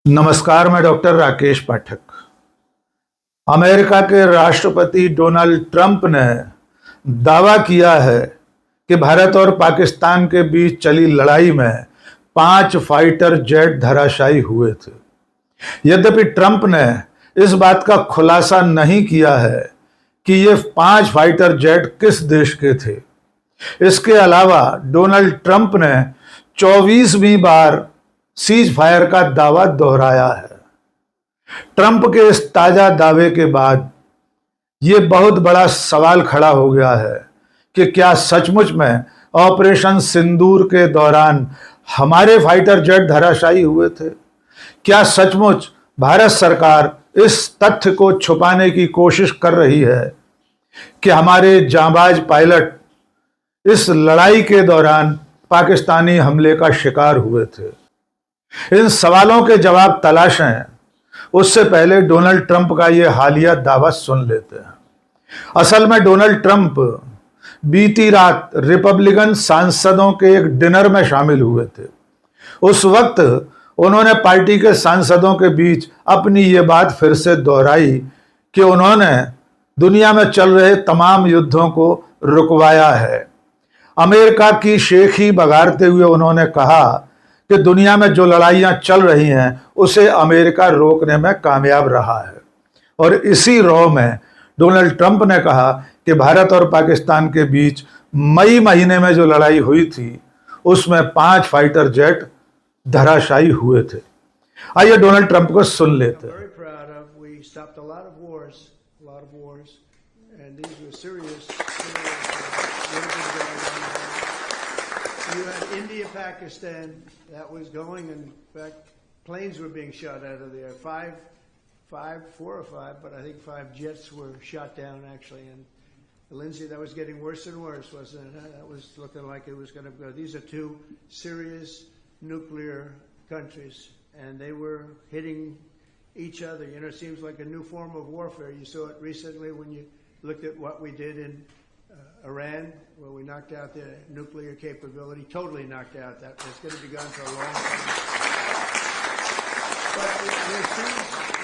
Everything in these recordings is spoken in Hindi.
नमस्कार, मैं डॉक्टर राकेश पाठक। अमेरिका के राष्ट्रपति डोनाल्ड ट्रंप ने दावा किया है कि भारत और पाकिस्तान के बीच चली लड़ाई में 5 फाइटर जेट धराशायी हुए थे। यद्यपि ट्रंप ने इस बात का खुलासा नहीं किया है कि ये 5 फाइटर जेट किस देश के थे। इसके अलावा डोनाल्ड ट्रंप ने 24वीं बार सीज फायर का दावा दोहराया है। ट्रंप के इस ताजा दावे के बाद यह बहुत बड़ा सवाल खड़ा हो गया है कि क्या सचमुच में ऑपरेशन सिंदूर के दौरान हमारे फाइटर जेट धराशायी हुए थे? क्या सचमुच भारत सरकार इस तथ्य को छुपाने की कोशिश कर रही है कि हमारे जांबाज पायलट इस लड़ाई के दौरान पाकिस्तानी हमले का शिकार हुए थे? इन सवालों के जवाब तलाशें, उससे पहले डोनाल्ड ट्रंप का यह हालिया दावा सुन लेते हैं। असल में डोनाल्ड ट्रंप बीती रात रिपब्लिकन सांसदों के एक डिनर में शामिल हुए थे। उस वक्त उन्होंने पार्टी के सांसदों के बीच अपनी ये बात फिर से दोहराई कि उन्होंने दुनिया में चल रहे तमाम युद्धों को रुकवाया है। अमेरिका की शेखी बघारते हुए उन्होंने कहा कि दुनिया में जो लड़ाइयां चल रही हैं उसे अमेरिका रोकने में कामयाब रहा है। और इसी रॉ में डोनाल्ड ट्रंप ने कहा कि भारत और पाकिस्तान के बीच मई महीने में जो लड़ाई हुई थी उसमें 5 फाइटर जेट धराशायी हुए थे। आइए डोनाल्ड ट्रंप को सुन लेते हैं। You had India, Pakistan, that was going, and in fact, planes were being shot out of there. 4 or 5, but I think 5 jets were shot down actually. And Lindsay, that was getting worse and worse, wasn't it? That was looking like it was going to go. These are 2 serious nuclear countries, and they were hitting each other. You know, it seems like a new form of warfare. You saw it recently when you looked at what we did in Iran, where we knocked out their nuclear capability, totally knocked out. That was going to be gone for a long time. But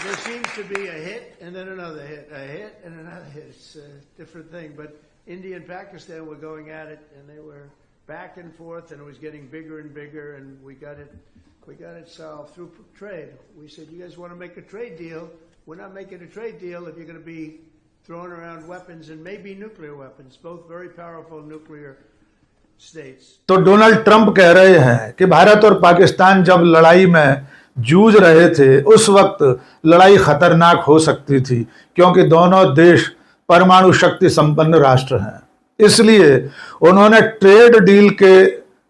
there seems to be a hit and then another hit, a hit and another hit. It's a different thing. But India and Pakistan were going at it, and they were back and forth, and it was getting bigger and bigger, and we got it solved through trade. We said, you guys want to make a trade deal? We're not making a trade deal if you're going to be throwing around weapons and maybe nuclear weapons, both very powerful nuclear states. तो डोनाल्ड ट्रंप कह रहे हैं कि भारत और पाकिस्तान जब लड़ाई में जूझ रहे थे उस वक्त लड़ाई खतरनाक हो सकती थी, क्योंकि दोनों देश परमाणु शक्ति संपन्न राष्ट्र हैं। इसलिए उन्होंने ट्रेड डील के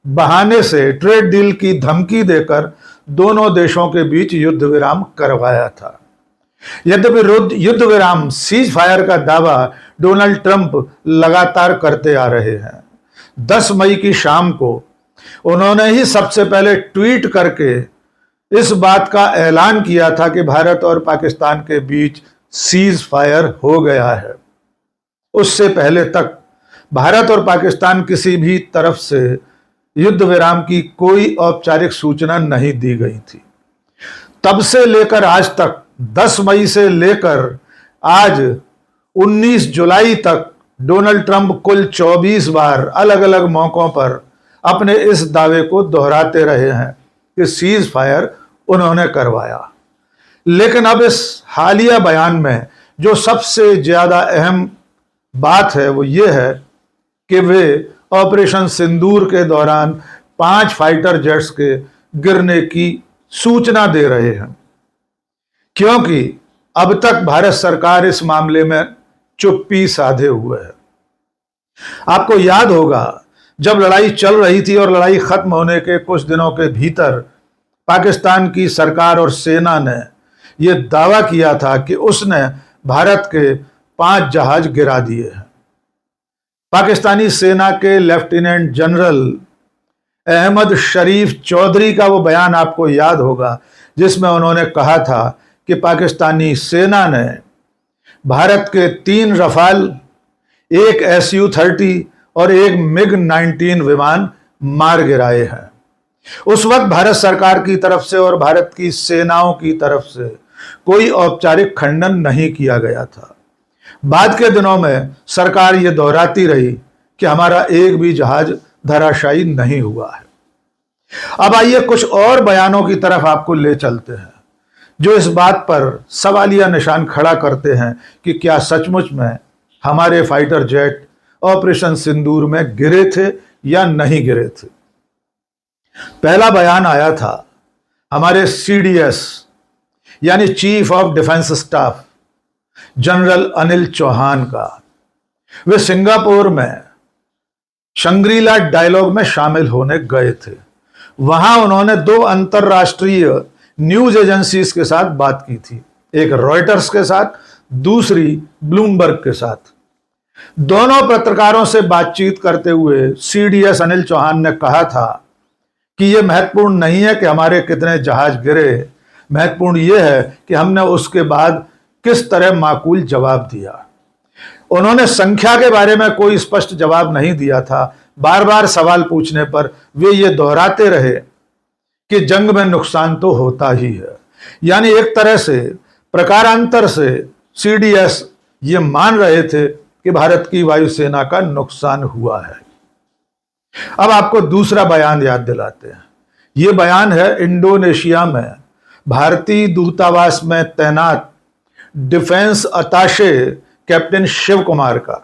बहाने से, ट्रेड डील की धमकी देकर दोनों देशों के बीच युद्ध विराम करवाया था। यद्यपि युद्ध विराम, सीज फायर का दावा डोनाल्ड ट्रंप लगातार करते आ रहे हैं। 10 मई की शाम को उन्होंने ही सबसे पहले ट्वीट करके इस बात का ऐलान किया था कि भारत और पाकिस्तान के बीच सीज फायर हो गया है। उससे पहले तक भारत और पाकिस्तान किसी भी तरफ से युद्ध विराम की कोई औपचारिक सूचना नहीं दी गई थी। तब से लेकर आज तक, 10 मई से लेकर आज 19 जुलाई तक डोनाल्ड ट्रंप कुल 24 बार अलग अलग मौकों पर अपने इस दावे को दोहराते रहे हैं कि सीज फायर उन्होंने करवाया। लेकिन अब इस हालिया बयान में जो सबसे ज्यादा अहम बात है वो ये है कि वे ऑपरेशन सिंदूर के दौरान 5 फाइटर जेट्स के गिरने की सूचना दे रहे हैं, क्योंकि अब तक भारत सरकार इस मामले में चुप्पी साधे हुए है। आपको याद होगा, जब लड़ाई चल रही थी और लड़ाई खत्म होने के कुछ दिनों के भीतर पाकिस्तान की सरकार और सेना ने यह दावा किया था कि उसने भारत के 5 जहाज गिरा दिए हैं। पाकिस्तानी सेना के लेफ्टिनेंट जनरल अहमद शरीफ चौधरी का वो बयान आपको याद होगा, जिसमें उन्होंने कहा था कि पाकिस्तानी सेना ने भारत के 3 रफाल, 1 SU-30 और 1 MiG-19 विमान मार गिराए हैं। उस वक्त भारत सरकार की तरफ से और भारत की सेनाओं की तरफ से कोई औपचारिक खंडन नहीं किया गया था। बाद के दिनों में सरकार ये दोहराती रही कि हमारा एक भी जहाज धराशायी नहीं हुआ है। अब आइए कुछ और बयानों की तरफ आपको ले चलते हैं जो इस बात पर सवालिया निशान खड़ा करते हैं कि क्या सचमुच में हमारे फाइटर जेट ऑपरेशन सिंदूर में गिरे थे या नहीं गिरे थे। पहला बयान आया था हमारे सीडीएस यानी chief of defence staff general Anil Chauhan का। वे सिंगापुर में शंग्रीला डायलॉग में शामिल होने गए थे। वहां उन्होंने दो अंतरराष्ट्रीय न्यूज एजेंसीज के साथ बात की थी, एक रॉयटर्स के साथ, दूसरी ब्लूमबर्ग के साथ। दोनों पत्रकारों से बातचीत करते हुए सीडीएस अनिल चौहान ने कहा था कि यह महत्वपूर्ण नहीं है कि हमारे कितने जहाज गिरे, महत्वपूर्ण यह है कि हमने उसके बाद किस तरह माकूल जवाब दिया। उन्होंने संख्या के बारे में कोई स्पष्ट जवाब नहीं दिया था। बार बार सवाल पूछने पर वे ये दोहराते रहे कि जंग में नुकसान तो होता ही है। यानी एक तरह से प्रकारांतर से सीडीएस ये मान रहे थे कि भारत की वायुसेना का नुकसान हुआ है। अब आपको दूसरा बयान याद दिलाते हैं। यह बयान है इंडोनेशिया में भारतीय दूतावास में तैनात defence attache captain Shiv Kumar का।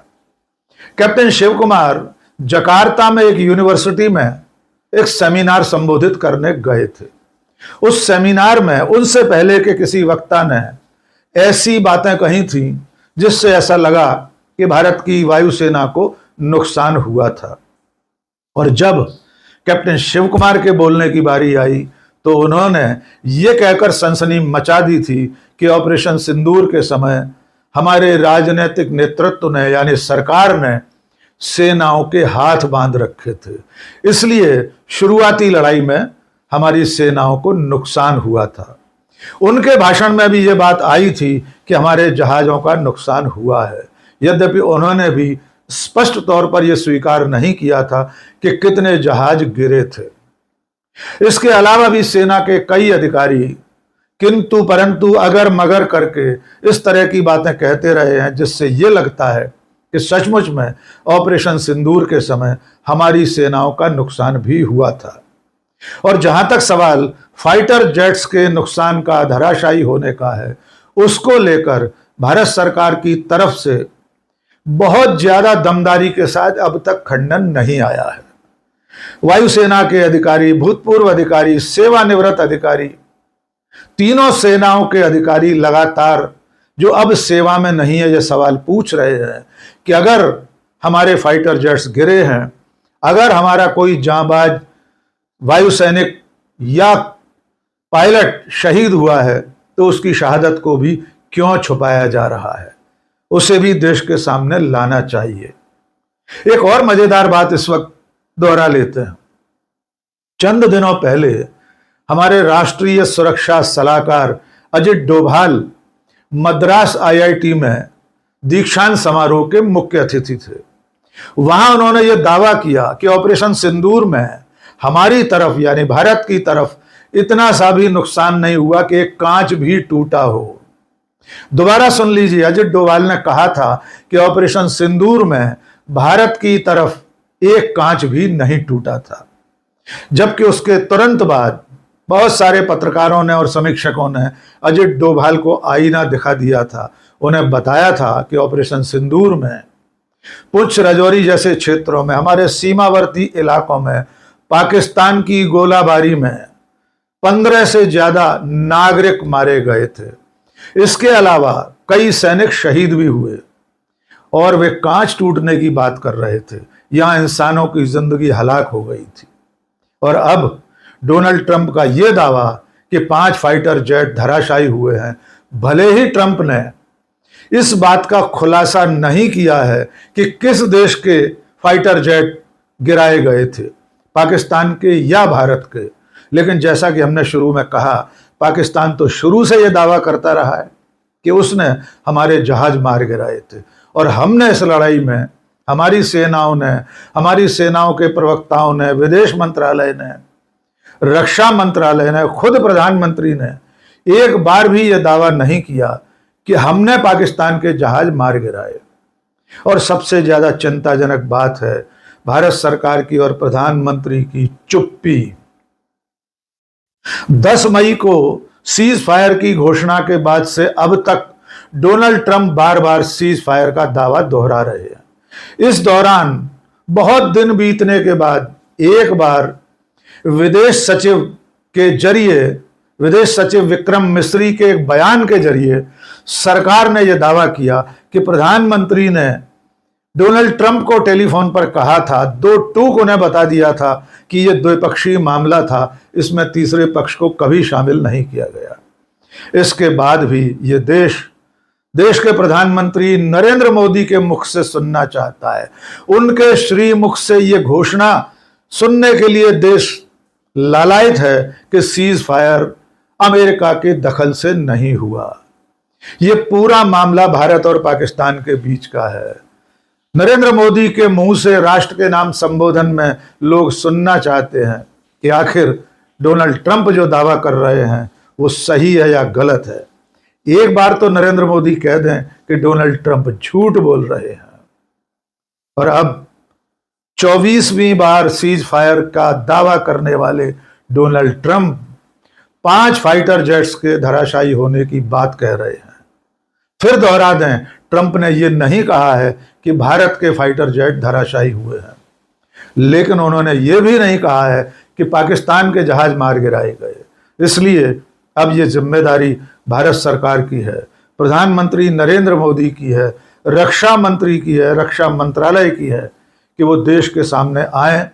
कैप्टन शिव कुमार जकार्ता में एक यूनिवर्सिटी में एक सेमिनार संबोधित करने गए थे। उस सेमिनार में उनसे पहले के किसी वक्ता ने ऐसी बातें कही थी जिससे ऐसा लगा कि भारत की वायुसेना को नुकसान हुआ था। और जब कैप्टन शिव कुमार के बोलने की बारी आई तो उन्होंने ये कहकर सनसनी मचा दी थी कि ऑपरेशन सिंदूर के समय हमारे राजनीतिक नेतृत्व ने यानी सरकार ने सेनाओं के हाथ बांध रखे थे, इसलिए शुरुआती लड़ाई में हमारी सेनाओं को नुकसान हुआ था। उनके भाषण में भी ये बात आई थी कि हमारे जहाजों का नुकसान हुआ है, यद्यपि उन्होंने भी स्पष्ट तौर पर यह स्वीकार नहीं किया था कि कितने जहाज गिरे थे। इसके अलावा भी सेना के कई अधिकारी किंतु परंतु अगर मगर करके इस तरह की बातें कहते रहे हैं जिससे यह लगता है कि सचमुच में ऑपरेशन सिंदूर के समय हमारी सेनाओं का नुकसान भी हुआ था। और जहां तक सवाल फाइटर जेट्स के नुकसान का धराशायी होने का है, उसको लेकर भारत सरकार की तरफ से बहुत ज्यादा दमदारी के साथ अब तक खंडन नहीं आया है। वायुसेना के अधिकारी, भूतपूर्व अधिकारी, सेवानिवृत्त अधिकारी, तीनों सेनाओं के अधिकारी लगातार जो अब सेवा में नहीं है, ये सवाल पूछ रहे हैं कि अगर हमारे फाइटर जेट्स गिरे हैं, अगर हमारा कोई जांबाज वायुसैनिक या पायलट शहीद हुआ है तो उसकी शहादत को भी क्यों छुपाया जा रहा है, उसे भी देश के सामने लाना चाहिए। एक और मजेदार बात इस वक्त दोहरा लेते हैं। चंद दिनों पहले हमारे राष्ट्रीय सुरक्षा सलाहकार अजित डोभाल मद्रास आईआईटी में दीक्षांत समारोह के मुख्य अतिथि थे। वहां उन्होंने यह दावा किया कि ऑपरेशन सिंदूर में हमारी तरफ यानी भारत की तरफ इतना सा भी नुकसान नहीं हुआ कि एक कांच भी टूटा हो। दोबारा सुन लीजिए, अजित डोभाल ने कहा था कि ऑपरेशन सिंदूर में भारत की तरफ एक कांच भी नहीं टूटा था, जबकि उसके तुरंत बाद बहुत सारे पत्रकारों ने और समीक्षकों ने अजित डोभाल को आईना दिखा दिया था। उन्हें बताया था कि ऑपरेशन सिंदूर में पुंछ राजौरी जैसे क्षेत्रों में, हमारे सीमावर्ती इलाकों में पाकिस्तान की गोलाबारी में 15 से ज्यादा नागरिक मारे गए थे। इसके अलावा कई सैनिक शहीद भी हुए और वे कांच टूटने की बात कर रहे थे। यहां इंसानों की जिंदगी हलाक हो गई थी। और अब डोनाल्ड ट्रंप का यह दावा कि 5 फाइटर जेट धराशायी हुए हैं, भले ही ट्रंप ने इस बात का खुलासा नहीं किया है कि किस देश के फाइटर जेट गिराए गए थे, पाकिस्तान के या भारत के, लेकिन जैसा कि हमने शुरू में कहा, पाकिस्तान तो शुरू से यह दावा करता रहा है कि उसने हमारे जहाज मार गिराए थे। और हमने इस लड़ाई में, हमारी सेनाओं ने, हमारी सेनाओं के प्रवक्ताओं ने, विदेश मंत्रालय ने, रक्षा मंत्रालय ने, खुद प्रधानमंत्री ने एक बार भी यह दावा नहीं किया कि हमने पाकिस्तान के जहाज मार गिराए। और सबसे ज्यादा चिंताजनक बात है भारत सरकार की और प्रधानमंत्री की चुप्पी। 10 मई को सीज फायर की घोषणा के बाद से अब तक डोनाल्ड ट्रंप बार बार सीज फायर का दावा दोहरा रहे हैं। इस दौरान बहुत दिन बीतने के बाद एक बार विदेश सचिव विक्रम मिस्री के एक बयान के जरिए सरकार ने यह दावा किया कि प्रधानमंत्री ने डोनाल्ड ट्रंप को टेलीफोन पर कहा था, दो टूक उन्हें बता दिया था कि यह द्विपक्षीय मामला था, इसमें तीसरे पक्ष को कभी शामिल नहीं किया गया। इसके बाद भी यह देश के प्रधानमंत्री नरेंद्र मोदी के मुख से सुनना चाहता है। उनके श्रीमुख से यह घोषणा सुनने के लिए देश लालायित है कि सीज फायर अमेरिका के दखल से नहीं हुआ। यह पूरा मामला भारत और पाकिस्तान के बीच का है। नरेंद्र मोदी के मुंह से राष्ट्र के नाम संबोधन में लोग सुनना चाहते हैं कि आखिर डोनाल्ड ट्रंप जो दावा कर रहे हैं वो सही है या गलत है। एक बार तो नरेंद्र मोदी कह दें कि डोनाल्ड ट्रंप झूठ बोल रहे हैं, और अब 24वीं बार सीज फायर का दावा करने वाले डोनाल्ड ट्रंप 5 फाइटर जेट्स के धराशायी होने की बात कह रहे हैं। फिर दोहरा दें, ट्रंप ने यह नहीं कहा है कि भारत के फाइटर जेट धराशायी हुए हैं, लेकिन उन्होंने यह भी नहीं कहा है कि पाकिस्तान के जहाज मार गिराए गए। इसलिए अब यह जिम्मेदारी भारत सरकार की है, प्रधानमंत्री नरेंद्र मोदी की है, रक्षा मंत्री की है, रक्षा मंत्रालय की है कि वो देश के सामने आए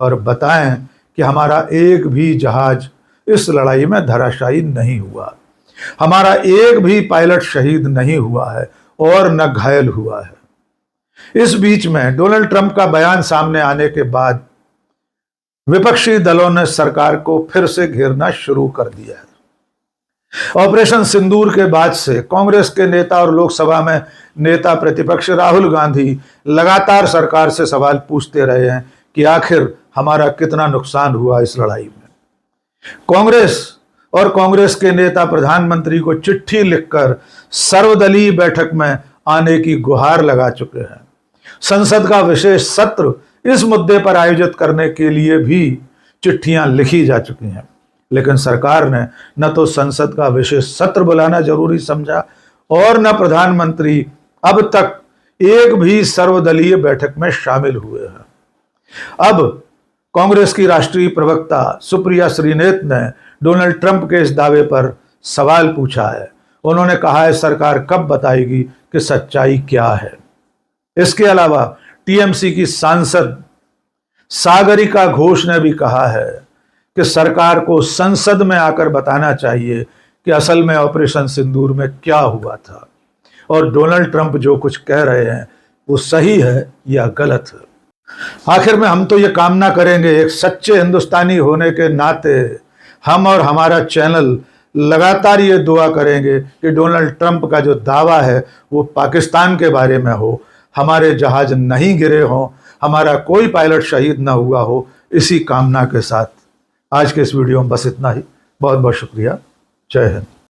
और बताएं कि हमारा एक भी जहाज इस लड़ाई में धराशायी नहीं हुआ, हमारा एक भी पायलट शहीद नहीं हुआ है और न घायल हुआ है। इस बीच में डोनाल्ड ट्रंप का बयान सामने आने के बाद विपक्षी दलों ने सरकार को फिर से घेरना शुरू कर दिया है। ऑपरेशन सिंदूर के बाद से कांग्रेस के नेता और लोकसभा में नेता प्रतिपक्ष राहुल गांधी लगातार सरकार से सवाल पूछते रहे हैं कि आखिर हमारा कितना नुकसान हुआ इस लड़ाई में। कांग्रेस के नेता प्रधानमंत्री को चिट्ठी लिखकर सर्वदलीय बैठक में आने की गुहार लगा चुके हैं। संसद का विशेष सत्र इस मुद्दे पर आयोजित करने के लिए भी चिट्ठियां लिखी जा चुकी हैं, लेकिन सरकार ने न तो संसद का विशेष सत्र बुलाना जरूरी समझा और न प्रधानमंत्री अब तक एक भी सर्वदलीय बैठक में शामिल हुए हैं। अब कांग्रेस की राष्ट्रीय प्रवक्ता सुप्रिया श्रीनेत ने डोनाल्ड ट्रंप के इस दावे पर सवाल पूछा है। उन्होंने कहा है सरकार कब बताएगी कि सच्चाई क्या है। इसके अलावा टीएमसी की सांसद सागरिका घोष ने भी कहा है कि सरकार को संसद में आकर बताना चाहिए कि असल में ऑपरेशन सिंदूर में क्या हुआ था और डोनाल्ड ट्रंप जो कुछ कह रहे हैं वो सही है या गलत है। आखिर में हम तो ये कामना करेंगे, एक सच्चे हिंदुस्तानी होने के नाते हम और हमारा चैनल लगातार ये दुआ करेंगे कि डोनाल्ड ट्रंप का जो दावा है वो पाकिस्तान के बारे में हो, हमारे जहाज नहीं गिरे हों, हमारा कोई पायलट शहीद ना हुआ हो। इसी कामना के साथ आज के इस वीडियो में बस इतना ही। बहुत बहुत शुक्रिया। जय हिंद।